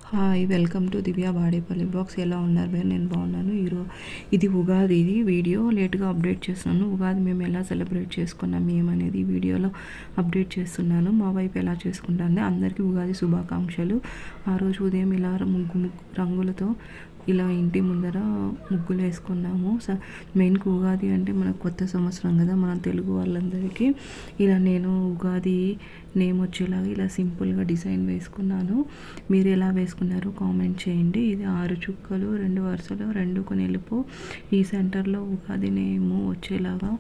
Hi welcome to Divya Badepalli blogs. ఎలా ఉన్నారు మీరు? నేను బాగున్నాను. ఇది ఉగాది వీడియో లేట్గా అప్డేట్ చేస్తున్నాను. ఉగాది మేము ఎలా సెలబ్రేట్ చేసుకున్నాం ఏమనేది ఈ వీడియోలో అప్డేట్ చేస్తున్నాను. మా వైపు ఎలా చేసుకుంటాను అందరికీ ఉగాది శుభాకాంక్షలు. ఆ రోజు ఉదయం ఇలా ముగ్గు రంగులతో ఇలా ఇంటి ముందర ముగ్గులు వేసుకున్నాము. మెయిన్గా ఉగాది అంటే మనకు కొత్త సంవత్సరం కదా మన తెలుగు వాళ్ళందరికీ. ఇలా నేను ఉగాది నేమ్ వచ్చేలాగా ఇలా సింపుల్గా డిజైన్ వేసుకున్నాను. మీరు ఎలా వేసుకున్నారో కామెంట్ చేయండి. ఇది 6 చుక్కలు 2 వరుసలు 2 కొనెలుపు ఈ సెంటర్లో ఉగాది నేమ్ వచ్చేలాగా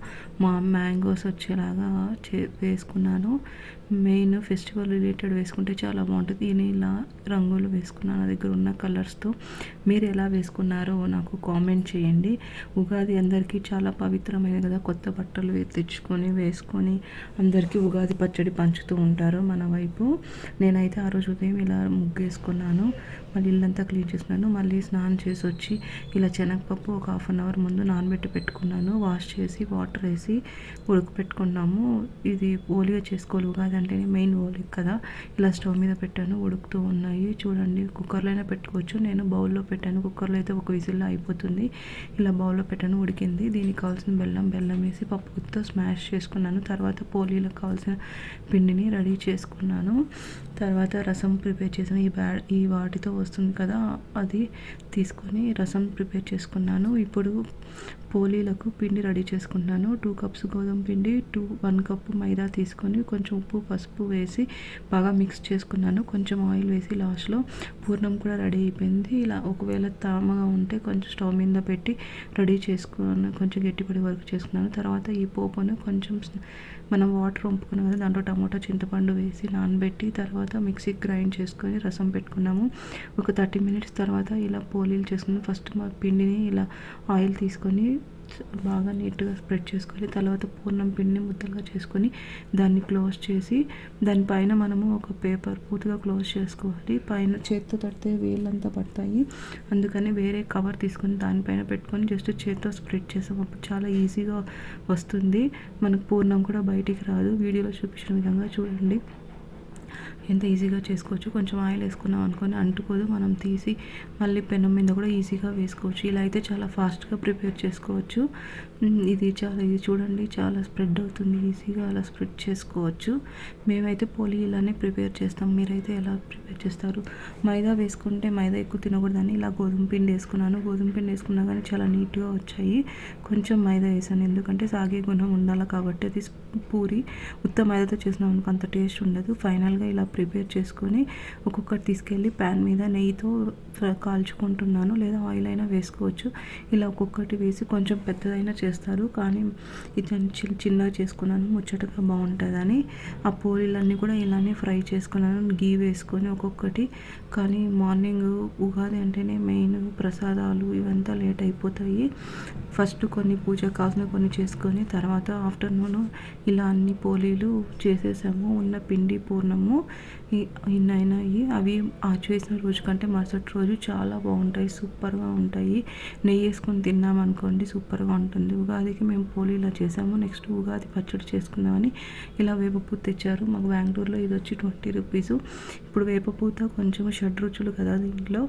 మ్యాంగోస్ వచ్చేలాగా వేసుకున్నాను. మెయిన్ ఫెస్టివల్ రిలేటెడ్ వేసుకుంటే చాలా బాగుంటుంది. నేను ఇలా రంగులు వేసుకున్నాను నా దగ్గర ఉన్న కలర్స్తో. మీరు ఎలా వేసుకున్నారో నాకు కామెంట్ చేయండి. ఉగాది అందరికీ చాలా పవిత్రమైనది కదా. కొత్త బట్టలు తెచ్చుకొని వేసుకొని అందరికీ ఉగాది పచ్చడి పంచుతూ ఉంటారు మన వైపు. నేనైతే ఆ రోజు ఉదయం ఇలా ముగ్గు వేసుకున్నాను. మళ్ళీ ఇల్లంతా క్లీన్ చేసుకున్నాను. మళ్ళీ స్నానం చేసి వచ్చి ఇలా శనగపప్పు ఒక 1/2 అవర్ ముందు నానబెట్టి పెట్టుకున్నాను. వాష్ చేసి వాటర్ వేసి ఉడకపెట్టుకున్నాము. ఇది ఓలిగా చేసుకోవాలి. ఉగాది అంటేనే మెయిన్ ఓలిగా కదా. ఇలా స్టవ్ మీద పెట్టాను, ఉడుకుతూ ఉన్నాయి చూడండి. కుక్కర్లో అయినా పెట్టుకోవచ్చు. నేను బౌల్లో పెట్టాను. కుక్కర్లో అయితే ఒక విజిల్లో అయిపోతుంది. ఇలా బౌల్లో పెట్టాను, ఉడికింది. దీనికి కావాల్సిన బెల్లం వేసి పప్పుతో స్మాష్ చేసుకున్నాను. తర్వాత పోలీలకు కావాల్సిన పిండిని రెడీ చేసుకున్నాను. తర్వాత రసం ప్రిపేర్ చేసిన ఈ వాటితో వస్తుంది కదా, అది తీసుకొని రసం ప్రిపేర్ చేసుకున్నాను. ఇప్పుడు పోలీలకు పిండి రెడీ చేసుకుంటున్నాను. 2 కప్స్ గోధుమ పిండి, 1 కప్పు మైదా తీసుకొని కొంచెం ఉప్పు పసుపు వేసి బాగా మిక్స్ చేసుకున్నాను. కొంచెం ఆయిల్ వేసి లాస్ట్లో పూర్ణం కూడా రెడీ అయిపోయింది. ఇలా ఒకవేళ తామగా ఉంటే కొంచెం స్టవ్ మీద పెట్టి రెడీ చేసుకున్నాను. కొంచెం గట్టిపడే వరకు చేసుకున్నాను. తర్వాత ఈ పోపును కొంచెం మనం వాటర్ వంపుకున్నాం కదా, దాంట్లో టమాటా చింతపండు వేసి నానబెట్టి తర్వాత మిక్సీకి గ్రైండ్ చేసుకొని రసం పెట్టుకున్నాము. ఒక 30 మినిట్స్ తర్వాత ఇలా పోలీలు చేసుకున్నాం. ఫస్ట్ మా పిండిని ఇలా ఆయిల్ తీసుకొని బాగా నీట్గా స్ప్రెడ్ చేసుకోవాలి. తర్వాత పూర్ణం పిండిని ముద్దలుగా చేసుకొని దాన్ని క్లోజ్ చేసి దానిపైన మనము ఒక పేపర్ పూర్తిగా క్లోజ్ చేసుకోవాలి. పైన చేత్తో తడితే వేళ్ళంతా పడతాయి. అందుకని వేరే కవర్ తీసుకొని దానిపైన పెట్టుకొని జస్ట్ చేత్తో స్ప్రెడ్ చేసాము. చాలా ఈజీగా వస్తుంది. మనకు పూర్ణం కూడా బయటికి రాదు. వీడియోలో చూపించిన విధంగా చూడండి ఎంత ఈజీగా చేసుకోవచ్చు. కొంచెం ఆయిల్ వేసుకున్నాం అనుకొని అంటుకోదు. మనం తీసి మళ్ళీ పెనం మీద కూడా ఈజీగా వేసుకోవచ్చు. ఇలా అయితే చాలా ఫాస్ట్గా ప్రిపేర్ చేసుకోవచ్చు. ఇది చూడండి చాలా స్ప్రెడ్ అవుతుంది. ఈజీగా అలా స్ప్రెడ్ చేసుకోవచ్చు. మేమైతే పోలీ ఇలానే ప్రిపేర్ చేస్తాం. మీరైతే ఎలా ప్రిపేర్ చేస్తారు? మైదా వేసుకుంటే మైదా ఎక్కువ తినకూడదని ఇలా గోధుమ పిండి వేసుకున్నాను. గోధుమ పిండి వేసుకున్నా కానీ చాలా నీట్గా వచ్చాయి. కొంచెం మైదా వేసాను ఎందుకంటే సాగే గుణం ఉండాలి కాబట్టి. అది పూరి ఉత్త మైదాతో చేసినాం అనుకో అంత టేస్ట్ ఉండదు. ఫైనల్గా ఇలా ప్రిపేర్ చేసుకొని ఒక్కొక్కటి తీసుకెళ్ళి ప్యాన్ మీద నెయ్యితో కాల్చుకుంటున్నాను. లేదా ఆయిల్ అయినా వేసుకోవచ్చు. ఇలా ఒక్కొక్కటి వేసి కొంచెం పెద్దదైనా చేస్తారు కానీ ఇది చిన్నగా చేసుకున్నాను ముచ్చటగా బాగుంటుందని. ఆ పూరీలన్నీ కూడా ఇలానే ఫ్రై చేసుకున్నాను గీ వేసుకొని ఒక్కొక్కటి. కానీ మార్నింగ్ ఉగాది అంటేనే మెయిన్ ప్రసాదాలు ఇవంతా లేట్ అయిపోతాయి. ఫస్ట్ కొన్ని పూజ కావాల్సిన కొన్ని చేసుకొని తర్వాత ఆఫ్టర్నూన్ ఇలా అన్ని పోలీలు చేసేసాము. ఉన్న పిండి పూర్ణము ఇన్నైనాయి. అవి ఆ చేసిన రోజు కంటే మరుసటి రోజు చాలా బాగుంటాయి, సూపర్గా ఉంటాయి. నెయ్యి వేసుకొని తిన్నామనుకోండి సూపర్గా ఉంటుంది. ఉగాదికి మేము పోలీలా చేసాము. నెక్స్ట్ ఉగాది పచ్చడి చేసుకుందామని ఇలా వేపపూత తెచ్చారు. మాకు బెంగళూరులో ఇది వచ్చి 20 రూపీస్. ఇప్పుడు వేపపూత కొంచెం షడ్రుచులు కదా, దీంట్లో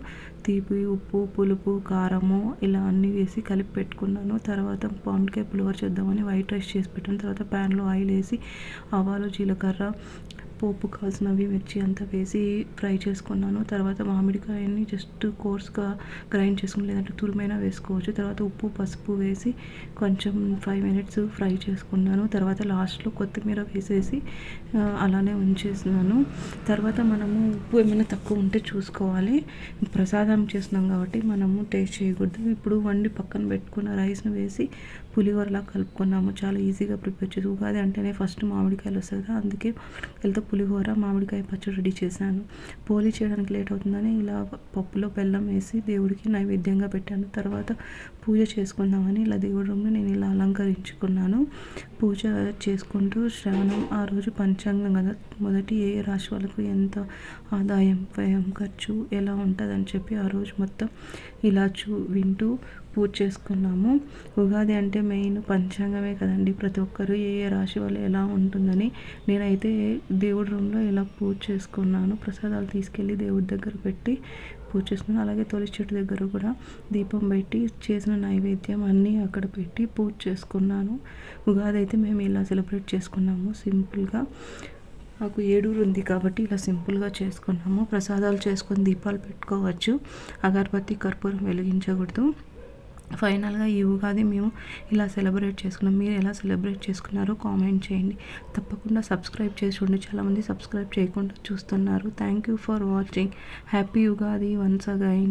తీపి ఉప్పు పులుపు కారము ఇలా అన్నీ వేసి కలిపి పెట్టుకున్నాను. తర్వాత మామిడికాయ పులిహోర చేద్దామని వైట్ రైస్ చేసి పెట్టాను. తర్వాత ప్యాన్లో ఆయిల్ వేసి ఆవాలు జీలకర్ర పోపు కావాల్సినవి మిర్చి అంతా వేసి ఫ్రై చేసుకున్నాను. తర్వాత మామిడికాయని జస్ట్ కోర్స్గా గ్రైండ్ చేసుకుని లేదంటే తురుమైనా వేసుకోవచ్చు. తర్వాత ఉప్పు పసుపు వేసి కొంచెం 5 మినిట్స్ ఫ్రై చేసుకున్నాను. తర్వాత లాస్ట్లో కొత్తిమీర వేసేసి అలానే ఉంచేసినాను. తర్వాత మనము ఉప్పు ఏమైనా తక్కువ ఉంటే చూసుకోవాలి. ప్రసాదం చేస్తున్నాం కాబట్టి మనము టేస్ట్ చేయకూడదు. ఇప్పుడు వండి పక్కన పెట్టుకున్న రైస్ను వేసి పులిహోరలా కలుపుకున్నాము. చాలా ఈజీగా ప్రిపేర్ చేసి ఉగాది అంటేనే ఫస్ట్ మామిడికాయలు వస్తుంది కదా, అందుకే మామిడికాయలతో పులిహోర మామిడికాయ పచ్చడి రెడీ చేశాను. పోలీ చేయడానికి లేట్ అవుతుందని ఇలా పప్పులో బెల్లం వేసి దేవుడికి నైవేద్యంగా పెట్టాను. తర్వాత పూజ చేసుకుందామని ఇలా దేవుడి రూమ్ని నేను ఇలా అలంకరించుకున్నాను. పూజ చేసుకుంటూ శ్రావణం ఆ రోజు పంచాంగం కదా, మొదటి ఏ రాశి వాళ్ళకు ఎంత ఆదాయం వ్యయం ఖర్చు ఎలా ఉంటుందని చెప్పి ఆ రోజు మొత్తం ఇలా వింటూ పూజ చేసుకున్నాము. ఉగాది అంటే మెయిన్ పంచాంగమే కదండి, ప్రతి ఒక్కరు ఏ ఏ రాశి వాళ్ళు ఎలా ఉంటుందని. నేనైతే దేవుడి రూమ్లో ఇలా పూజ చేసుకున్నాను. ప్రసాదాలు తీసుకెళ్ళి దేవుడి దగ్గర పెట్టి పూజ చేసుకున్నాను. అలాగే తులసి చెట్టు దగ్గర కూడా దీపం పెట్టి చేసిన నైవేద్యం అన్నీ అక్కడ పెట్టి పూజ చేసుకున్నాను. ఉగాది అయితే మేము ఇలా సెలబ్రేట్ చేసుకున్నాము సింపుల్గా. మాకు ఏడూరు ఉంది కాబట్టి ఇలా సింపుల్గా చేసుకున్నాము. ప్రసాదాలు చేసుకొని దీపాలు పెట్టుకోవచ్చు, అగరబత్తి కర్పూరం వెలిగించకూడదు. ఫైనల్గా ఈ ఉగాది మేము ఇలా సెలబ్రేట్ చేసుకున్నాం. మీరు ఎలా సెలబ్రేట్ చేసుకున్నారో కామెంట్ చేయండి. తప్పకుండా సబ్స్క్రైబ్ చేసి చూడండి, చాలామంది సబ్స్క్రైబ్ చేయకుండా చూస్తున్నారు. Thank you for watching. Happy Ugadi once again.